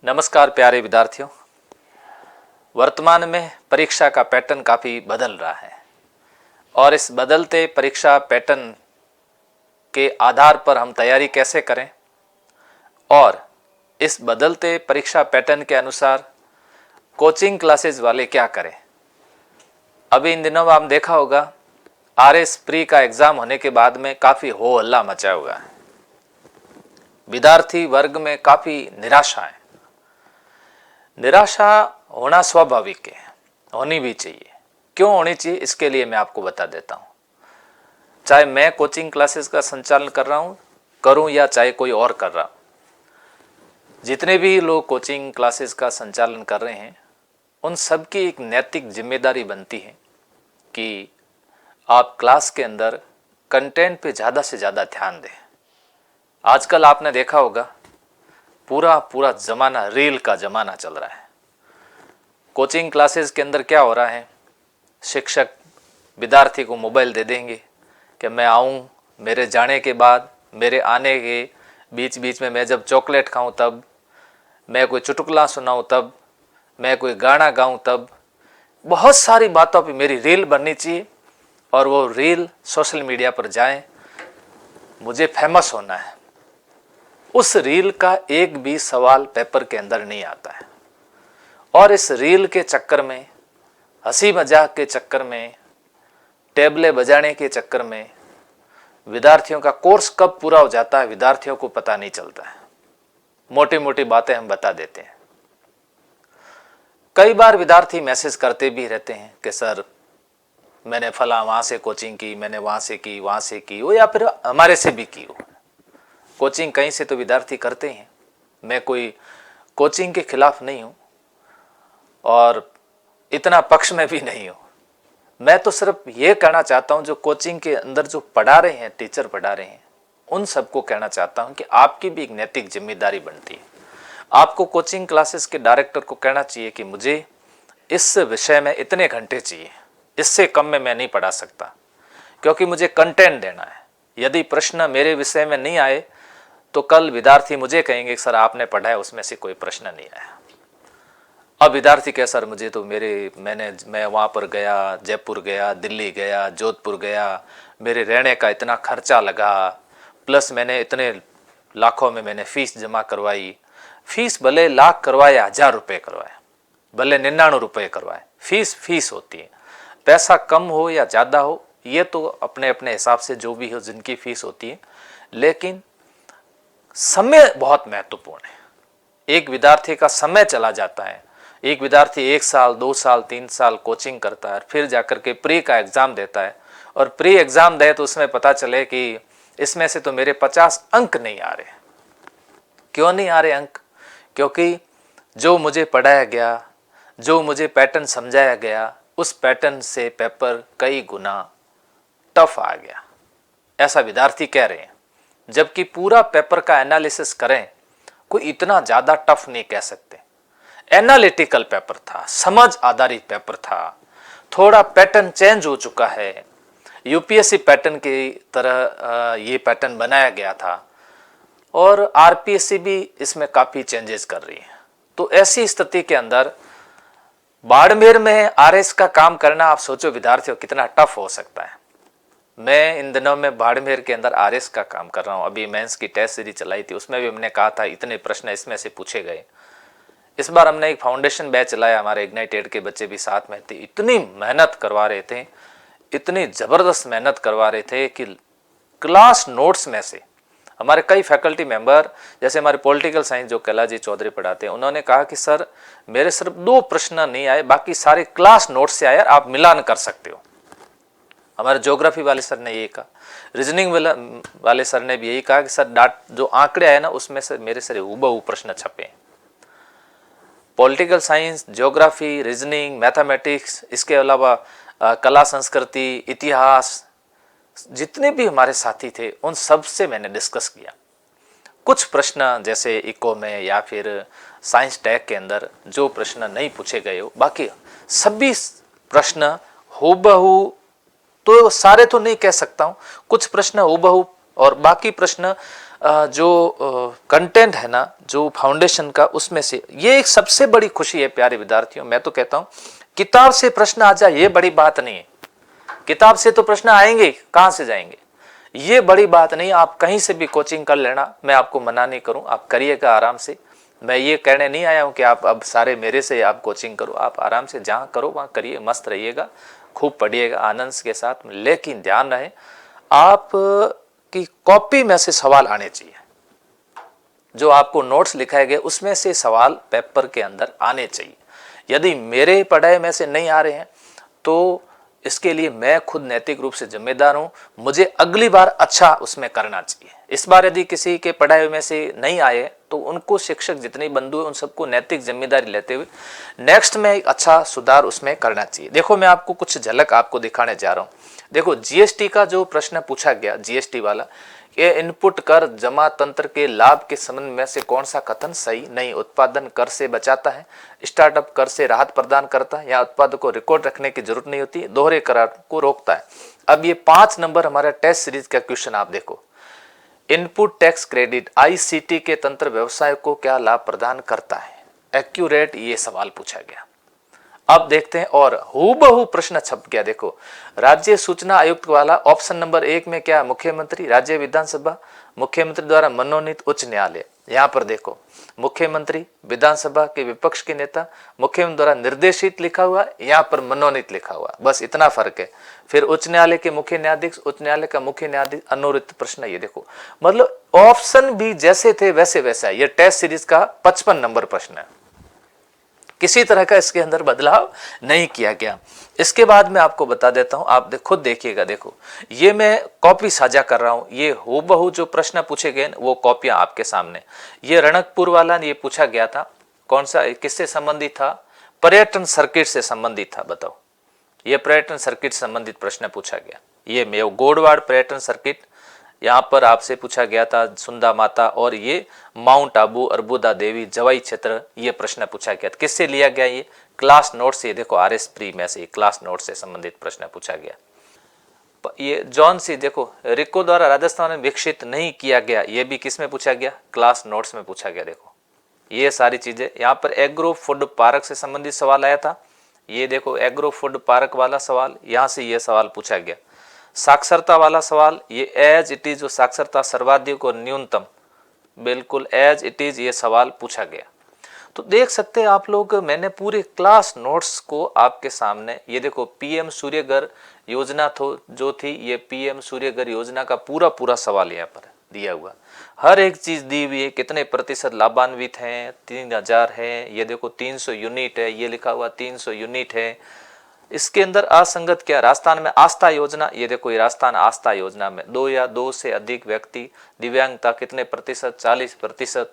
नमस्कार प्यारे विद्यार्थियों। वर्तमान में परीक्षा का पैटर्न काफ़ी बदल रहा है और इस बदलते परीक्षा पैटर्न के आधार पर हम तैयारी कैसे करें और इस बदलते परीक्षा पैटर्न के अनुसार कोचिंग क्लासेस वाले क्या करें। अभी इन दिनों आप देखा होगा आरएस प्री का एग्ज़ाम होने के बाद में काफ़ी हो हल्ला मचा हुआ है। विद्यार्थी वर्ग में काफ़ी निराशा है। निराशा होना स्वाभाविक है, होनी भी चाहिए। क्यों होनी चाहिए इसके लिए मैं आपको बता देता हूँ। चाहे मैं कोचिंग क्लासेस का संचालन कर रहा हूँ करूँ या चाहे कोई और कर रहा, जितने भी लोग कोचिंग क्लासेस का संचालन कर रहे हैं उन सब की एक नैतिक जिम्मेदारी बनती है कि आप क्लास के अंदर कंटेंट पे ज़्यादा से ज़्यादा ध्यान दें। आजकल आपने देखा होगा पूरा ज़माना रील का ज़माना चल रहा है। कोचिंग क्लासेस के अंदर क्या हो रहा है, शिक्षक विद्यार्थी को मोबाइल दे देंगे कि मैं आऊँ, मेरे जाने के बाद मेरे आने के बीच बीच में मैं जब चॉकलेट खाऊं तब, मैं कोई चुटकुला सुनाऊं तब, मैं कोई गाना गाऊं तब, बहुत सारी बातों पे मेरी रील बननी चाहिए और वो रील सोशल मीडिया पर जाए, मुझे फेमस होना है। उस रील का एक भी सवाल पेपर के अंदर नहीं आता है और इस रील के चक्कर में, हंसी मजाक के चक्कर में, टेबले बजाने के चक्कर में विद्यार्थियों का कोर्स कब पूरा हो जाता है विद्यार्थियों को पता नहीं चलता है। मोटी मोटी बातें हम बता देते हैं। कई बार विद्यार्थी मैसेज करते भी रहते हैं कि सर मैंने फला वहाँ से कोचिंग की, मैंने वहाँ से की हो या फिर हमारे से भी की हो। कोचिंग कहीं से तो विद्यार्थी करते हैं, मैं कोई कोचिंग के खिलाफ नहीं हूँ और इतना पक्ष में भी नहीं हूँ। मैं तो सिर्फ ये कहना चाहता हूँ जो कोचिंग के अंदर जो पढ़ा रहे हैं, टीचर पढ़ा रहे हैं, उन सबको कहना चाहता हूँ कि आपकी भी एक नैतिक जिम्मेदारी बनती है। आपको कोचिंग क्लासेस के डायरेक्टर को कहना चाहिए कि मुझे इस विषय में इतने घंटे चाहिए, इससे कम में मैं नहीं पढ़ा सकता क्योंकि मुझे कंटेंट देना है। यदि प्रश्न मेरे विषय में नहीं आए तो कल विद्यार्थी मुझे कहेंगे सर आपने पढ़ा है उसमें से कोई प्रश्न नहीं आया। अब विद्यार्थी कहे सर मुझे तो मैं वहाँ पर गया, जयपुर गया, दिल्ली गया, जोधपुर गया, मेरे रहने का इतना खर्चा लगा, प्लस मैंने इतने लाखों में मैंने फीस जमा करवाई। फीस भले लाख करवाए, 1000 रुपये करवाए, भले 99 रुपये करवाए, फीस होती है। पैसा कम हो या ज़्यादा हो ये तो अपने अपने हिसाब से जो भी हो जिनकी फीस होती है, लेकिन समय बहुत महत्वपूर्ण है। एक विद्यार्थी का समय चला जाता है। एक विद्यार्थी 1 साल, 2 साल, 3 साल कोचिंग करता है, फिर जाकर के प्री का एग्ज़ाम देता है और प्री एग्ज़ाम दे तो उसमें पता चले कि इसमें से तो मेरे 50 अंक नहीं आ रहे। क्यों नहीं आ रहे अंक? क्योंकि जो मुझे पढ़ाया गया, जो मुझे पैटर्न समझाया गया, उस पैटर्न से पेपर कई गुना टफ आ गया, ऐसा विद्यार्थी कह रहे हैं। जबकि पूरा पेपर का एनालिसिस करें कोई इतना ज़्यादा टफ नहीं कह सकते। एनालिटिकल पेपर था, समझ आधारित पेपर था, थोड़ा पैटर्न चेंज हो चुका है। यूपीएससी पैटर्न की तरह ये पैटर्न बनाया गया था और आरपीएससी भी इसमें काफ़ी चेंजेस कर रही है। तो ऐसी स्थिति के अंदर बाड़मेर में आरएस का काम करना, आप सोचो विद्यार्थियों कितना टफ हो सकता है। मैं इन दिनों में बाड़मेर के अंदर आरएस का काम कर रहा हूँ। अभी मेंस की टेस्ट सीरीज चलाई थी, उसमें भी हमने कहा था इतने प्रश्न इसमें से पूछे गए। इस बार हमने एक फाउंडेशन बैच चलाया, हमारे इग्नाइटेड के बच्चे भी साथ में थे। इतनी मेहनत करवा रहे थे, इतनी ज़बरदस्त मेहनत करवा रहे थे कि क्लास नोट्स में से हमारे कई फैकल्टी मेंबर, जैसे हमारे पॉलिटिकल साइंस जो कैलाश जी चौधरी पढ़ाते हैं, उन्होंने कहा कि सर मेरे सिर्फ 2 प्रश्न नहीं आए, बाकी सारे क्लास नोट्स से आए, आप मिलान कर सकते हो। हमारे ज्योग्राफी वाले सर ने यही कहा, रीजनिंग वाले सर ने भी यही कहा कि सर जो आंकड़े आए ना उसमें से मेरे से हूबहू प्रश्न छपे। Political science, geography, reasoning, mathematics, इसके अलावा कला संस्कृति, इतिहास, जितने भी हमारे साथी थे उन सब से मैंने डिस्कस किया। कुछ प्रश्न जैसे इको में या फिर साइंस टैग के अंदर जो प्रश्न नहीं पूछे गए हो, बाकी सभी प्रश्न हूबहू, तो सारे तो नहीं कह सकता हूँ, कुछ प्रश्न हूबहू और बाकी प्रश्न जो कंटेंट है ना, जो फाउंडेशन का, उसमें से ये एक सबसे बड़ी खुशी है प्यारे विद्यार्थियों। मैं तो कहता हूँ किताब से प्रश्न आ जाए ये बड़ी बात नहीं है, किताब से तो प्रश्न आएंगे, कहाँ से जाएंगे, ये बड़ी बात नहीं। आप कहीं से भी कोचिंग कर लेना, मैं आपको मना नहीं करूं, आप करिएगा आराम से। मैं ये कहने नहीं आया हूं कि आप अब सारे मेरे से आप कोचिंग करो, आप आराम से जहाँ करो वहाँ करिए, मस्त रहिएगा, खूब पढ़िएगा आनंद के साथ में। लेकिन ध्यान रहे आप की कॉपी में से सवाल आने चाहिए, जो आपको नोट्स लिखाए गए उसमें से सवाल पेपर के अंदर आने चाहिए। यदि मेरे पढ़ाई में से नहीं आ रहे हैं तो इसके लिए मैं खुद नैतिक रूप से जिम्मेदार हूं, मुझे अगली बार अच्छा उसमें करना चाहिए। इस बार यदि किसी के पढ़ाई में से नहीं आए तो उनको शिक्षक जितने बंधु हैं उन सबको नैतिक जिम्मेदारी लेते हुए नेक्स्ट में एक अच्छा सुधार उसमें करना चाहिए। देखो मैं आपको कुछ झलक आपको दिखाने जा रहा हूं। देखो जीएसटी का जो प्रश्न पूछा गया, जीएसटी वाला, ये इनपुट कर जमा तंत्र के लाभ के संबंध में से कौन सा कथन सही नहीं? उत्पादन कर से बचाता है, स्टार्टअप कर से राहत प्रदान करता है, या उत्पादक को रिकॉर्ड रखने की जरूरत नहीं होती, दोहरे करार को रोकता है। अब ये 5 नंबर हमारा टेस्ट सीरीज का क्वेश्चन आप देखो। इनपुट टैक्स क्रेडिट आईसीटी के तंत्र व्यवसाय को क्या लाभ प्रदान करता है? एक्यूरेट ये सवाल पूछा गया। अब देखते हैं और हूबहू प्रश्न छप गया। देखो राज्य सूचना आयुक्त वाला ऑप्शन नंबर 1 में क्या? मुख्यमंत्री, राज्य विधानसभा, मुख्यमंत्री द्वारा मनोनीत उच्च न्यायालय। यहाँ पर देखो मुख्यमंत्री, विधानसभा के विपक्ष के नेता, मुख्यमंत्री द्वारा निर्देशित लिखा हुआ, यहाँ पर मनोनीत लिखा हुआ, बस इतना फर्क है। फिर उच्च न्यायालय के मुख्य न्यायाधीश, उच्च न्यायालय का मुख्य न्यायाधीश, अनुरिक्त प्रश्न। ये देखो मतलब ऑप्शन भी जैसे थे वैसे वैसा। ये टेस्ट सीरीज का 55 नंबर प्रश्न है, किसी तरह का इसके अंदर बदलाव नहीं किया गया। इसके बाद मैं आपको बता देता हूं, आप खुद देखिएगा। देखो ये मैं कॉपी साझा कर रहा हूं, ये हूबहू जो प्रश्न पूछे गए वो कॉपियां आपके सामने। ये रणकपुर वाला ये पूछा गया था, कौन सा, किससे संबंधित था? पर्यटन सर्किट से संबंधित था। बताओ ये पर्यटन सर्किट से संबंधित प्रश्न पूछा गया। ये गोडवाड़ पर्यटन सर्किट यहाँ पर आपसे पूछा गया था, सुंदा माता, और ये माउंट आबू, अर्बुदा देवी, जवाई क्षेत्र, ये प्रश्न पूछा गया। किससे लिया गया? ये क्लास नोट से। देखो आरएस प्री में से क्लास नोट से संबंधित प्रश्न पूछा गया। ये जॉन सी, देखो रिको द्वारा राजस्थान में विकसित नहीं किया गया, ये भी किस में पूछा गया? क्लास नोट्स में पूछा गया। देखो ये सारी चीजें। यहाँ पर एग्रो फूड पार्क से संबंधित सवाल आया था, ये देखो एग्रो फूड पार्क वाला सवाल, यहाँ से ये सवाल पूछा गया। साक्षरता वाला सवाल, ये एज इट इज, जो साक्षरता सर्वाधिक और न्यूनतम, बिल्कुल एज इट इज, ये सवाल पूछा गया। तो देख सकते हैं आप लोग, मैंने पूरे क्लास नोट्स को आपके सामने, ये देखो पीएम सूर्यघर योजना जो थी, ये पीएम सूर्यघर योजना का पूरा पूरा सवाल यहाँ पर दिया हुआ, हर एक चीज दी हुई है। कितने प्रतिशत लाभान्वित हैं? 3000 है। ये देखो 300 यूनिट है, ये लिखा हुआ 300 यूनिट है। इसके अंदर असंगत क्या? राजस्थान में आस्था योजना, ये देखो ये राजस्थान आस्था योजना में 2 या 2 से अधिक व्यक्ति, दिव्यांगता कितने प्रतिशत? 40%।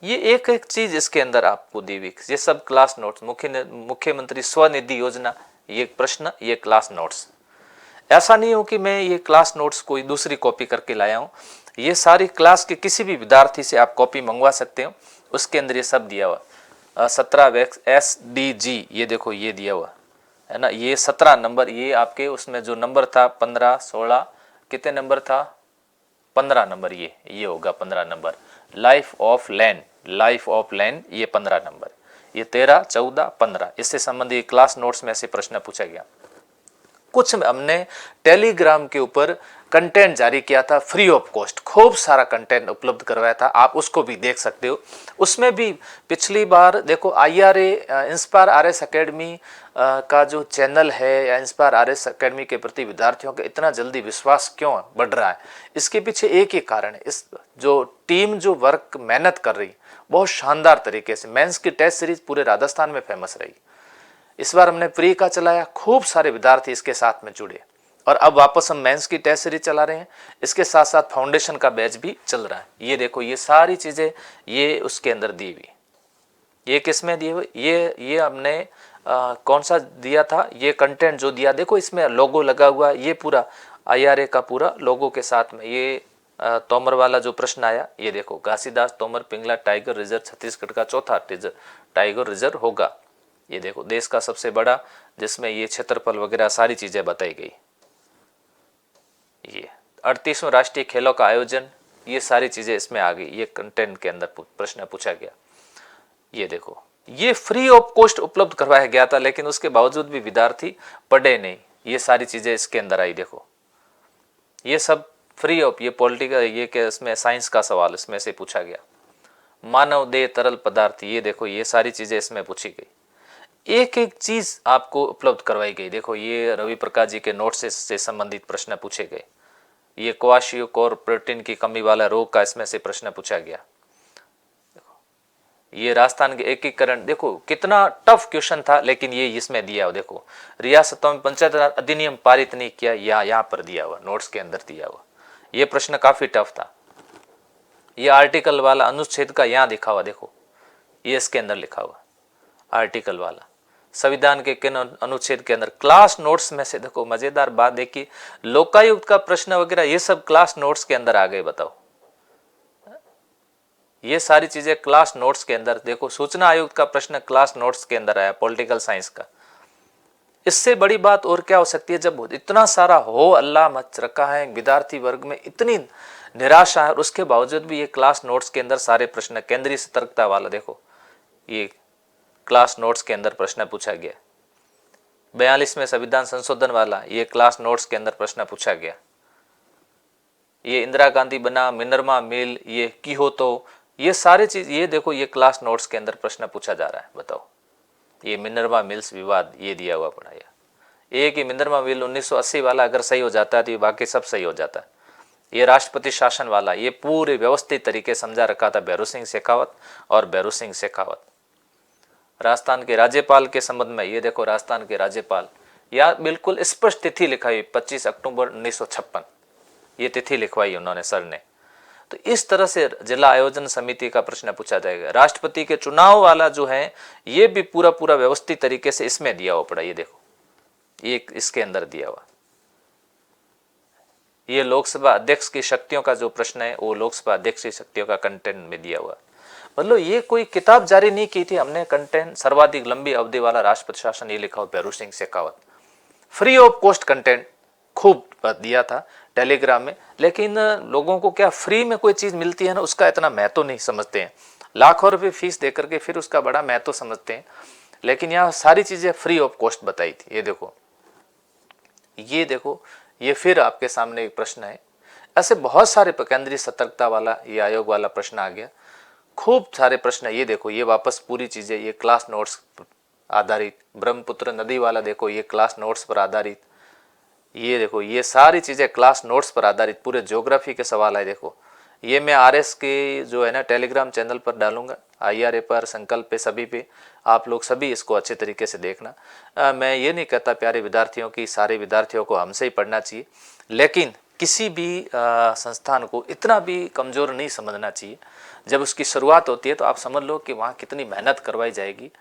ये एक एक चीज इसके अंदर आपको दी हुई, ये सब क्लास नोट्स। मुख्यमंत्री स्वनिधि योजना, ये प्रश्न, ये क्लास नोट्स। ऐसा नहीं हो कि मैं ये क्लास नोट्स कोई दूसरी कॉपी करके लाया हूँ, ये सारी क्लास के किसी भी विद्यार्थी से आप कॉपी मंगवा सकते हो, उसके अंदर ये सब दिया हुआ। 17 SDG, ये देखो ये दिया हुआ है ना, ये 17 नंबर, ये आपके उसमें जो नंबर था 15, 16, कितने नंबर था? 15 नंबर, ये होगा 15 नंबर। लाइफ ऑफ लैंड, ये 15 नंबर, ये 13, 14, 15, इससे संबंधित क्लास नोट्स में से प्रश्न पूछा गया। कुछ हमने टेलीग्राम के ऊपर कंटेंट जारी किया था फ्री ऑफ कॉस्ट, खूब सारा कंटेंट उपलब्ध करवाया था, आप उसको भी देख सकते हो। उसमें भी पिछली बार देखो IRA इंस्पायर RS अकेडमी का जो चैनल है, या इंस्पायर RS अकेडमी के प्रति विद्यार्थियों का इतना जल्दी विश्वास क्यों बढ़ रहा है? इसके पीछे एक ही कारण है, इस जो टीम जो वर्क मेहनत कर रही, बहुत शानदार तरीके से। मेंस की टेस्ट सीरीज पूरे राजस्थान में फेमस रही। इस बार हमने प्री का चलाया, खूब सारे विद्यार्थी इसके साथ में जुड़े, और अब वापस हम मेंस की टेस्ट सीरीज चला रहे हैं। इसके साथ साथ फाउंडेशन का बैच भी चल रहा है। ये देखो ये सारी चीजें ये उसके अंदर दी हुई। ये किस में दिए हुए? ये हमने कौन सा दिया था? ये कंटेंट जो दिया, देखो इसमें लोगो लगा हुआ, ये पूरा IRA का पूरा लोगो के साथ में। ये तोमर वाला जो प्रश्न आया, ये देखो घासीदास तोमर पिंगला टाइगर रिजर्व छत्तीसगढ़ का चौथा टाइगर रिजर्व होगा। ये देखो देश का सबसे बड़ा, जिसमें ये क्षेत्रफल वगैरह सारी चीजें बताई गई। ये 38वां राष्ट्रीय खेलों का आयोजन, ये सारी चीज़ें इसमें आ गई, ये कंटेंट के अंदर प्रश्न पूछा गया। ये देखो, ये फ्री ऑफ कॉस्ट उपलब्ध करवाया गया था, लेकिन उसके बावजूद भी विद्यार्थी पढ़े नहीं। ये सारी चीज़ें इसके अंदर आई, देखो ये सब फ्री ऑफ, ये पॉलिटिकल, ये क्या इसमें साइंस का सवाल इसमें से पूछा गया। मानव देह तरल पदार्थ, ये देखो ये सारी चीज़ें इसमें पूछी गई, एक एक चीज़ आपको उपलब्ध करवाई गई। देखो ये रवि प्रकाश जी के नोट्स से संबंधित प्रश्न पूछे गए। ये क्वाशियोकोर प्रोटीन की कमी वाला रोग का इसमें से प्रश्न पूछा गया। देखो ये राजस्थान के एकीकरण, देखो कितना टफ क्वेश्चन था, लेकिन ये इसमें दिया हुआ। देखो रियासतों में पंचायत राज अधिनियम पारित नहीं किया, यहाँ पर दिया हुआ, नोट्स के अंदर दिया हुआ। ये प्रश्न काफी टफ था। ये आर्टिकल वाला अनुच्छेद का यहाँ दिखा हुआ, देखो ये इसके अंदर लिखा हुआ आर्टिकल वाला, संविधान के किन अनुच्छेद के अंदर। क्लास नोट्स में से देखो मजेदार बात देखिए, लोकायुक्त का प्रश्न वगैरह ये सब क्लास नोट्स के अंदर आ गए। बताओ ये सारी चीजें क्लास नोट्स के अंदर। देखो सूचना आयोग का प्रश्न क्लास नोट्स के अंदर आया, पॉलिटिकल साइंस का। इससे बड़ी बात और क्या हो सकती है, जब इतना सारा हो अल्लाह मच रखा है, विद्यार्थी वर्ग में इतनी निराशा है, और उसके बावजूद भी ये क्लास नोट्स के अंदर सारे प्रश्न, केंद्रीय सतर्कता वाला देखो ये क्लास नोट्स के अंदर प्रश्न पूछा गया। 42 में संविधान संशोधन वाला, ये क्लास नोट्स के अंदर प्रश्न पूछा गया। ये इंदिरा गांधी बना मिनर्वा मिल, ये की हो तो, ये सारी चीज, ये देखो ये क्लास नोट्स के अंदर प्रश्न पूछा जा रहा है। बताओ ये मिनर्वा मिल्स विवाद, ये दिया हुआ पढ़ाया। एक ही मिनर्वा मिल 1980 वाला अगर सही हो जाता है तो ये बाकी सब सही हो जाता है। ये राष्ट्रपति शासन वाला, ये पूरे व्यवस्थित तरीके समझा रखा था भैरू सिंह शेखावत और भैरू सिंह शेखावत। राजस्थान के राज्यपाल के संबंध में, ये देखो राजस्थान के राज्यपाल, या बिल्कुल स्पष्ट तिथि लिखाई 25 अक्टूबर 1956, ये तिथि लिखवाई उन्होंने सर ने। तो इस तरह से जिला आयोजन समिति का प्रश्न पूछा जाएगा। राष्ट्रपति के चुनाव वाला जो है, ये भी पूरा पूरा व्यवस्थित तरीके से इसमें दिया हुआ पड़ा। ये देखो ये इसके अंदर दिया हुआ। ये लोकसभा अध्यक्ष की शक्तियों का जो प्रश्न है, वो लोकसभा अध्यक्ष की शक्तियों का कंटेंट में दिया हुआ। मतलब ये कोई किताब जारी नहीं की थी हमने, कंटेंट सर्वाधिक लंबी अवधि वाला राष्ट्रपति शासन, ये लिखा हुआ Bhairon Singh Shekhawat. Free of cost content खूब दिया था टेलीग्राम में, लेकिन लोगों को क्या फ्री में कोई चीज मिलती है ना, उसका इतना महत्व नहीं समझते हैं। लाखों रुपए फीस दे करके फिर उसका बड़ा महत्व समझते हैं, लेकिन यहाँ सारी चीजें फ्री ऑफ कॉस्ट बताई थी। ये देखो ये फिर आपके सामने एक प्रश्न है। ऐसे बहुत सारे केंद्रीय सतर्कता वाला, ये आयोग वाला प्रश्न आ गया, खूब सारे प्रश्न। ये देखो ये वापस पूरी चीजें, ये क्लास नोट्स आधारित। ब्रह्मपुत्र नदी वाला देखो, ये क्लास नोट्स पर आधारित। ये देखो ये सारी चीजें क्लास नोट्स पर आधारित, पूरे ज्योग्राफी के सवाल है। देखो ये मैं आरएस के जो है ना टेलीग्राम चैनल पर डालूंगा, IRA पर, संकल्प पे, सभी पे। आप लोग सभी इसको अच्छे तरीके से देखना। मैं ये नहीं कहता प्यारे विद्यार्थियों की सारे विद्यार्थियों को हमसे ही पढ़ना चाहिए, लेकिन किसी भी संस्थान को इतना भी कमज़ोर नहीं समझना चाहिए। जब उसकी शुरुआत होती है तो आप समझ लो कि वहाँ कितनी मेहनत करवाई जाएगी,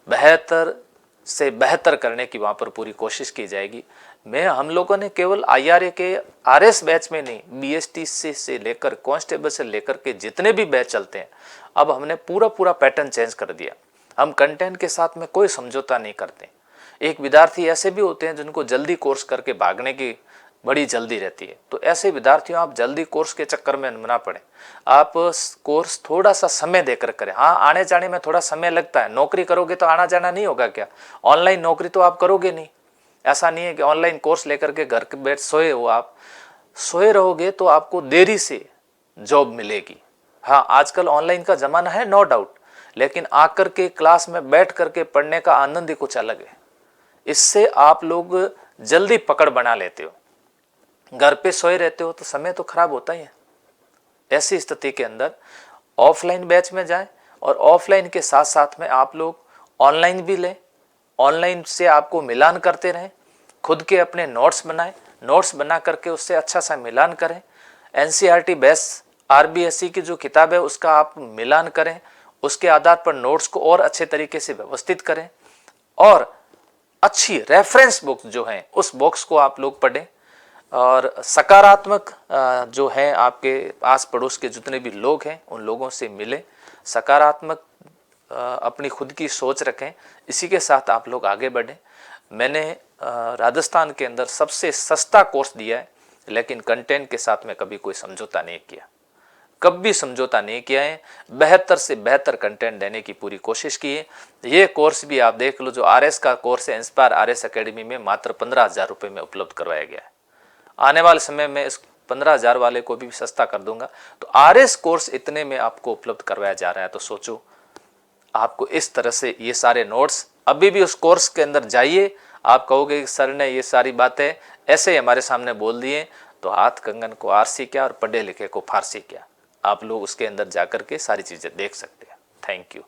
बेहतर से बेहतर करने की वहाँ पर पूरी कोशिश की जाएगी। हम लोगों ने केवल IRA के RS बैच में नहीं, BST से लेकर कांस्टेबल से लेकर के जितने भी बैच चलते हैं, अब हमने पूरा पैटर्न चेंज कर दिया। हम कंटेंट के साथ में कोई समझौता नहीं करते। एक विद्यार्थी ऐसे भी होते हैं जिनको जल्दी कोर्स करके भागने की बड़ी जल्दी रहती है, तो ऐसे विद्यार्थियों आप जल्दी कोर्स के चक्कर में ना पड़े। आप कोर्स थोड़ा सा समय देकर करें। हाँ, आने जाने में थोड़ा समय लगता है। नौकरी करोगे तो आना जाना नहीं होगा क्या? ऑनलाइन नौकरी तो आप करोगे नहीं। ऐसा नहीं है कि ऑनलाइन कोर्स लेकर के घर के बैठ सोए हो, आप सोए रहोगे तो आपको देरी से जॉब मिलेगी। हाँ, आजकल ऑनलाइन का जमाना है, नो डाउट, लेकिन आकर के क्लास में बैठ करके पढ़ने का आनंद ही कुछ अलग है। इससे आप लोग जल्दी पकड़ बना लेते हो। घर पे सोए रहते हो तो समय तो खराब होता ही है। ऐसी स्थिति के अंदर ऑफलाइन बैच में जाएं, और ऑफलाइन के साथ साथ में आप लोग ऑनलाइन भी लें। ऑनलाइन से आपको मिलान करते रहें, खुद के अपने नोट्स बनाएं, नोट्स बना करके उससे अच्छा सा मिलान करें। NCERT बेस RBSE की जो किताब है उसका आप मिलान करें, उसके आधार पर नोट्स को और अच्छे तरीके से व्यवस्थित करें, और अच्छी रेफरेंस बुक्स जो हैं उस बुक्स को आप लोग पढ़ें। और सकारात्मक जो है आपके आस पड़ोस के जितने भी लोग हैं उन लोगों से मिलें, सकारात्मक अपनी खुद की सोच रखें। इसी के साथ आप लोग आगे बढ़ें। मैंने राजस्थान के अंदर सबसे सस्ता कोर्स दिया है, लेकिन कंटेंट के साथ में कभी कोई समझौता नहीं किया। कभी समझौता नहीं किया है, बेहतर से बेहतर कंटेंट देने की पूरी कोशिश की है। ये कोर्स भी आप देख लो, जो RS का कोर्स है इंस्पायर RS एकेडमी में, मात्र 15,000 रुपये में उपलब्ध करवाया गया है। आने वाले समय में इस 15,000 वाले को भी सस्ता कर दूंगा। तो RS कोर्स इतने में आपको उपलब्ध करवाया जा रहा है, तो सोचो आपको इस तरह से ये सारे नोट्स, अभी भी उस कोर्स के अंदर जाइए, आप कहोगे कि सर ने ये सारी बातें ऐसे ही हमारे सामने बोल दिए, तो हाथ कंगन को आरसी क्या और पढ़े लिखे को फारसी क्या। आप लोग उसके अंदर जाकर के सारी चीज़ें देख सकते हैं। Thank you.